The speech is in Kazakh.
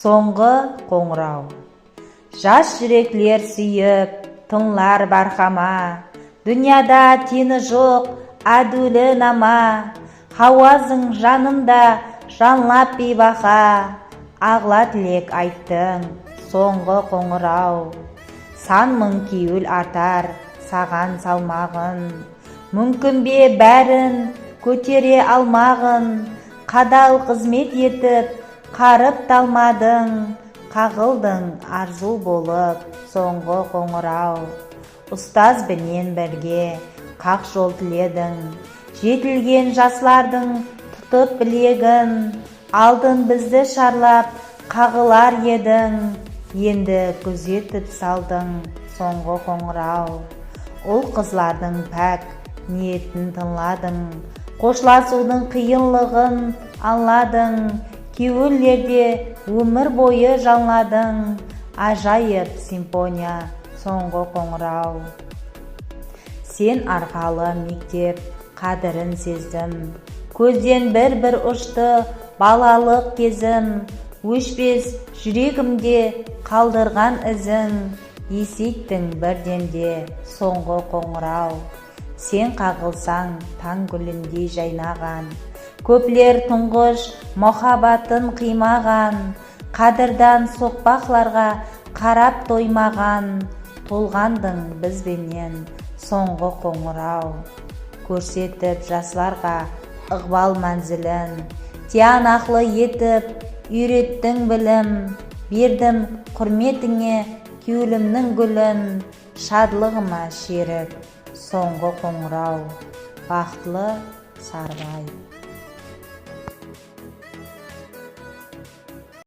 Соңғы қоңырау. Жас жүректер сүйіп, тыңлар бархама, дүнияда теңі жоқ әділі нама, хауазың жанымда жанлап бейбақа, ағла тілек айттың, соңғы қоңырау. Сан мың кеуіл артар саған салмағын, мүмкін бе бәрін көтере алмағын, қадал қызмет етіп қарып талмадың, қағылдың арзу болып соңғы қоңырау. Ұстазбенен бірге қақ жол тіледің, жетілген жаслардың тұтып білегін, алдын бізді шарлап қағылар едің, енді күзетіп салдың соңғы қоңырау. Ұл қызлардың пәк ниетін тыңладың, қошласудың қиынлығын аңладың, кеуілерде өмір бойы жанладың, ажайып симфония соңғы қоңырау. Сен арқалы мектеп қадірін сездім, көзден бір ұшты балалық кезім, өшпес жүрегімде қалдырған ізің, есейттің бірдемде соңғы қоңырау. Сен қағылсаң таң гүліндей жайнаған, көплер тұңғыш махаббатын қимаған, қадырдан соқпақларға қарап тоймаған, толғандың бізбенен соңғы қоңырау. Көрсетіп жасларға ықбал мәнзілін, тиянақлы етіп үйреттің білім, бердім құрметіңе кеуілімнің гүлін, шадлығыма шеріп соңғы қоңырау. Бақытлы Сарыбай.